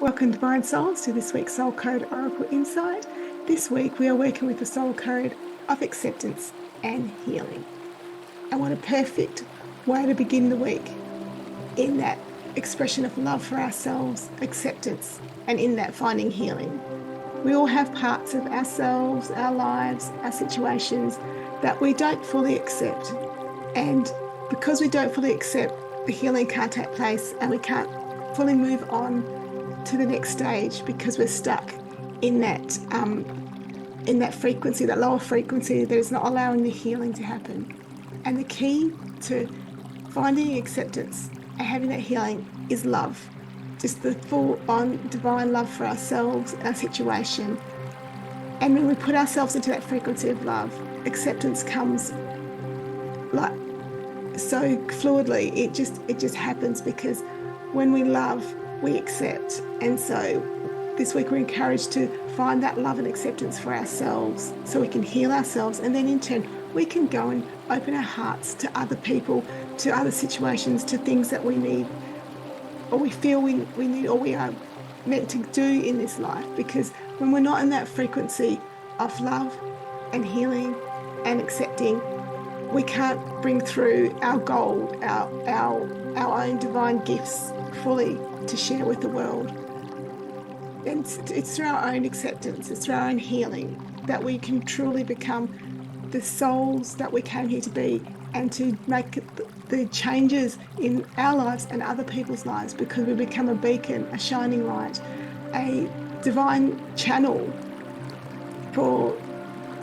Welcome, Divine Souls, to this week's Soul Code Oracle Insight. This week we are working with the Soul Code of Acceptance and Healing. And what a perfect way to begin the week in that expression of love for ourselves, acceptance, and in that finding healing. We all have parts of ourselves, our lives, our situations that we don't fully accept. And because we don't fully accept, the healing can't take place and we can't fully move on to the next stage because we're stuck in that frequency, that lower frequency that is not allowing the healing to happen. And the key to finding acceptance and having that healing is love. Just the full-on divine love for ourselves, our situation. And when we put ourselves into that frequency of love, acceptance comes like so fluidly. It just happens because when we love, we accept. And so this week we're encouraged to find that love and acceptance for ourselves so we can heal ourselves, and then in turn we can go and open our hearts to other people, to other situations, to things that we need or we feel we need or we are meant to do in this life. Because when we're not in that frequency of love and healing and accepting, we can't bring through our gold, our own divine gifts fully to share with the world. And it's through our own acceptance, it's through our own healing that we can truly become the souls that we came here to be, and to make the changes in our lives and other people's lives, because we become a beacon, a shining light, a divine channel for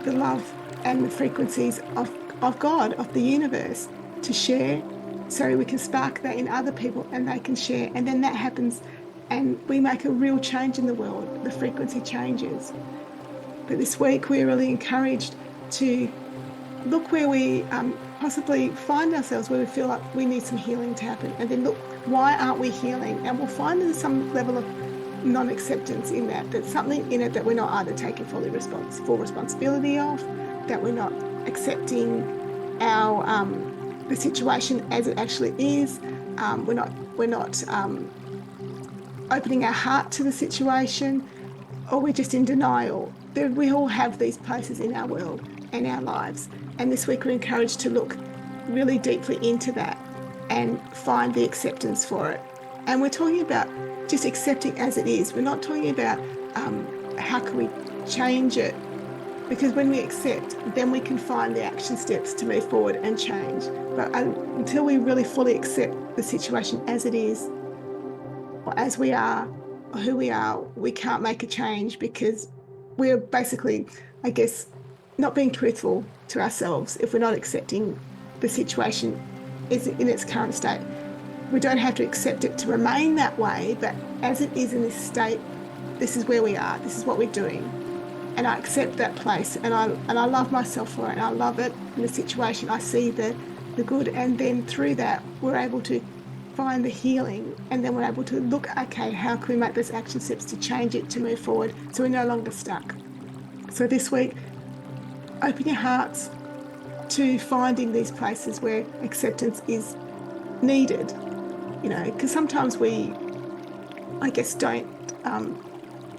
the love and the frequencies of God, of the universe, to share, so we can spark that in other people and they can share. And then that happens and we make a real change in the world. The frequency changes. But this week we're really encouraged to look where we possibly find ourselves, where we feel like we need some healing to happen, and then look, why aren't we healing? And we'll find there's some level of non-acceptance in that. There's something in it that we're not either taking full responsibility of, that we're not accepting our the situation as it actually is. We're not opening our heart to the situation, or we're just in denial. We all have these places in our world and our lives. And this week we're encouraged to look really deeply into that and find the acceptance for it. And we're talking about just accepting as it is. We're not talking about how can we change it, because when we accept, then we can find the action steps to move forward and change. But until we really fully accept the situation as it is, or as we are, or who we are, we can't make a change, because we're basically, I guess, not being truthful to ourselves if we're not accepting the situation is in its current state. We don't have to accept it to remain that way, but as it is in this state, this is where we are, this is what we're doing. And I accept that place, and I love myself for it, and I love it in the situation. I see the good, and then through that we're able to find the healing, and then we're able to look, okay, how can we make those action steps to change it, to move forward, so we're no longer stuck. So this week, open your hearts to finding these places where acceptance is needed, because sometimes we, I guess, don't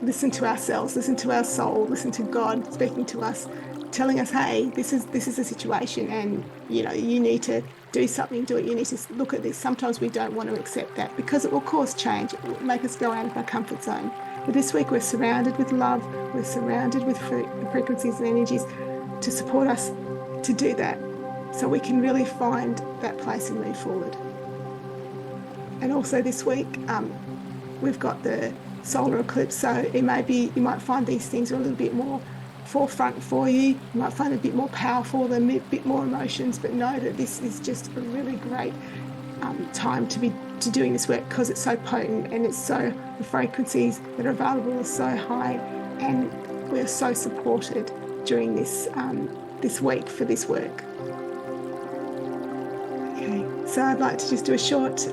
listen to ourselves, listen to our soul, listen to God speaking to us, telling us, hey, this is a situation, and you need to do something, do it, you need to look at this. Sometimes we don't want to accept that because it will cause change, it will make us go out of our comfort zone. But this week we're surrounded with love, we're surrounded with frequencies and energies to support us to do that, so we can really find that place and move forward. And also this week we've got the solar eclipse, so it may be, you might find these things are a little bit more forefront for you. You might find it a bit more powerful, a bit more emotions, but know that this is just a really great time to be doing this work, because it's so potent, and it's so, the frequencies that are available are so high, and we're so supported during this this week for this work. Okay, so I'd like to just do a short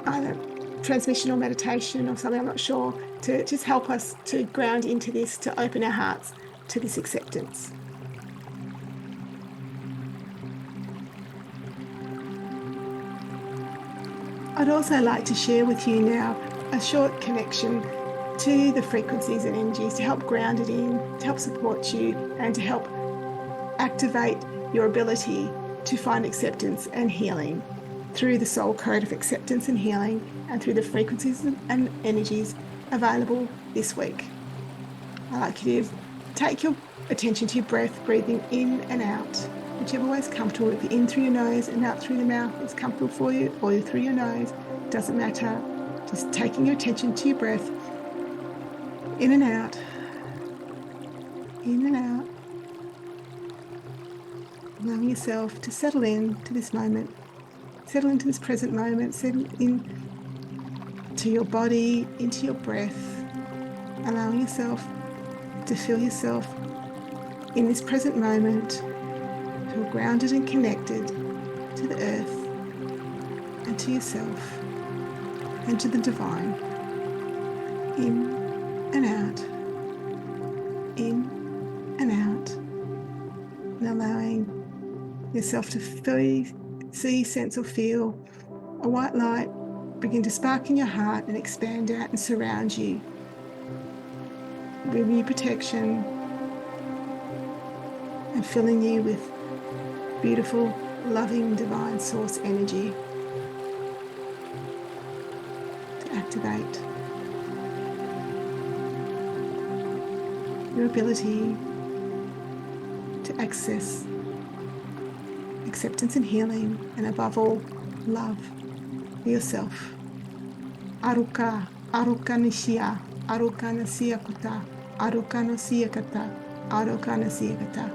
either transmission or meditation or something, I'm not sure, to just help us to ground into this, to open our hearts to this acceptance. I'd also like to share with you now a short connection to the frequencies and energies to help ground it in, to help support you, and to help activate your ability to find acceptance and healing through the soul code of acceptance and healing and through the frequencies and energies available this week. I'd like you to take your attention to your breath, breathing in and out, whichever way is comfortable. If you're in through your nose and out through the mouth, it's comfortable for you, or you're through your nose, doesn't matter. Just taking your attention to your breath, in and out, in and out. Allowing yourself to settle in to this moment, settle into this present moment, settle in to your body, into your breath, allowing yourself to feel yourself in this present moment, feel grounded and connected to the earth and to yourself and to the divine. In and out, in and out, and allowing yourself to see, sense or feel a white light begin to spark in your heart and expand out and surround you, giving you protection and filling you with beautiful, loving, divine source energy to activate your ability to access acceptance and healing, and above all, love for yourself. Aruka, aruka nishia, aruka nasiya kata, aruka nasiya kata, aruka nasiya kata.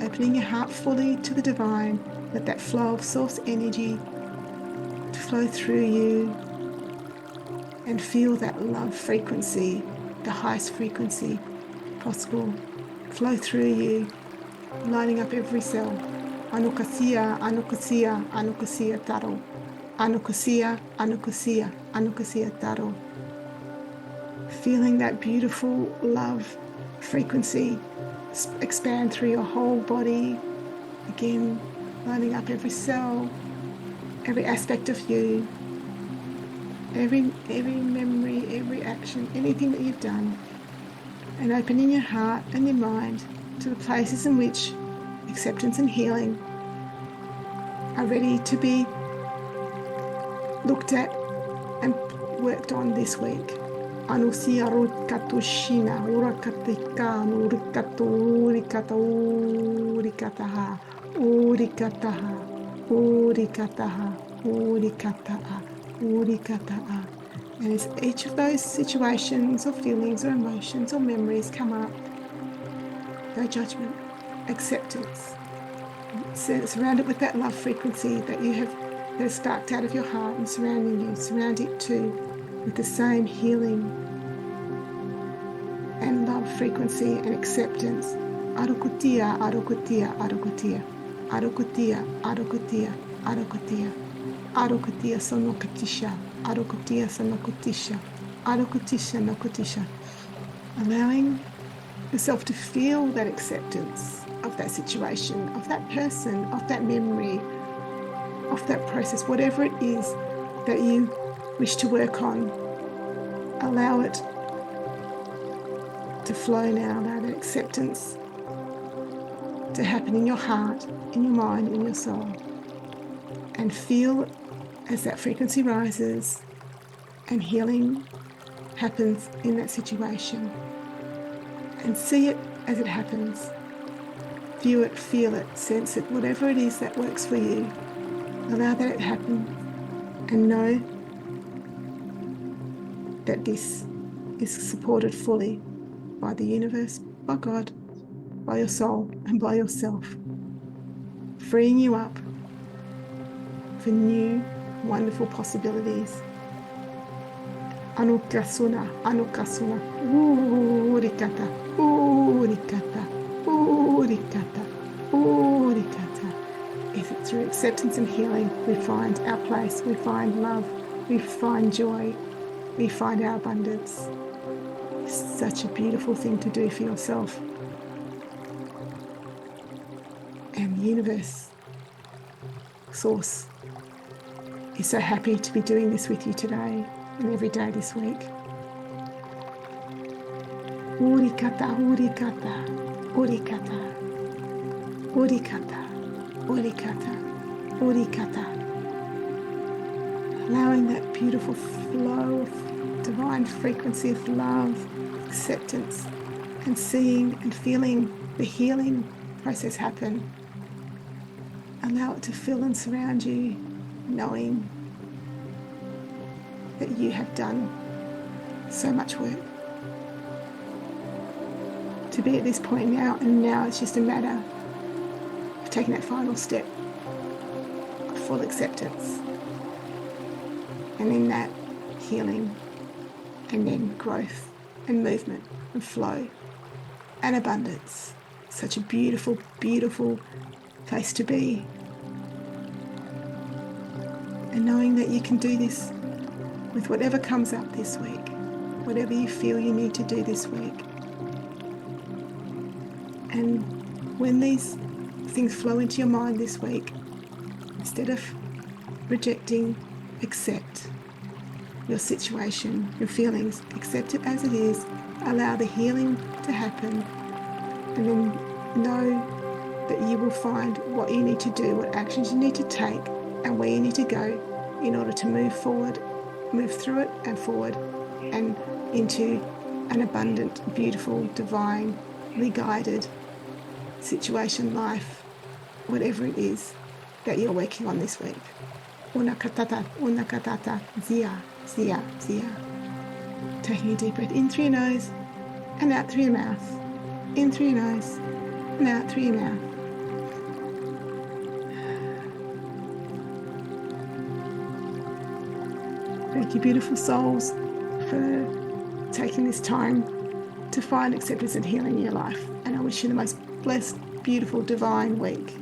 Opening your heart fully to the divine, let that flow of source energy to flow through you, and feel that love frequency, the highest frequency possible, flow through you, lighting up every cell. Anukasia, anukasia, anukasia taro. Anukasia, anukasia, anukasia taro. Feeling that beautiful love frequency expand through your whole body. Again, lighting up every cell, every aspect of you, every memory, every action, anything that you've done, and opening your heart and your mind to the places in which acceptance and healing are ready to be looked at and worked on this week. Anusia rukatushina urakatika urikatu urikata urikataha urikataha urikataha urikataha urikataha. And as each of those situations or feelings or emotions or memories come up, no judgment, acceptance. Surround it with that love frequency that you have, that has sparked out of your heart and surrounding you. Surround it too with the same healing and love frequency and acceptance. Arukutia, arukutia, arukutia, arukutia, arukutia, arukutia, arukutia sonokatisha, arukutia sonokutisha, arukutisha nokutisha. Allowing yourself to feel that acceptance of that situation, of that person, of that memory, of that process, whatever it is that you wish to work on. Allow it to flow now, allow that acceptance to happen in your heart, in your mind, in your soul. And feel as that frequency rises and healing happens in that situation. And see it as it happens. View it, feel it, sense it, whatever it is that works for you. Allow that it happen and know that this is supported fully by the universe, by God, by your soul and by yourself, freeing you up for new, wonderful possibilities. Anukasuna, anukasuna, urikata, urikata, urikata, urikata. Is it through acceptance and healing we find our place, we find love, we find joy, we find our abundance. It's such a beautiful thing to do for yourself. And the universe, source, is so happy to be doing this with you today and every day this week. Urikata, urikata, urikata, urikata, urikata, urikata. Allowing that beautiful flow of divine frequency of love, acceptance, and seeing and feeling the healing process happen. Allow it to fill and surround you, knowing that you have done so much work. To be at this point now, and now it's just a matter of taking that final step of full acceptance, and in that healing, and then growth and movement and flow and abundance. Such a beautiful, beautiful place to be. And knowing that you can do this with whatever comes up this week, whatever you feel you need to do this week. And when these things flow into your mind this week, instead of rejecting, accept your situation, your feelings, accept it as it is, allow the healing to happen, and then know that you will find what you need to do, what actions you need to take, and where you need to go in order to move forward, move through it and forward and into an abundant, beautiful, divinely guided situation, life, whatever it is that you're working on this week. Unakatata, zia, zia, zia. Taking a deep breath in through your nose and out through your mouth. In through your nose and out through your mouth. Thank you, beautiful souls, for taking this time to find acceptance and healing in your life. And I wish you the most blessed, beautiful, divine week.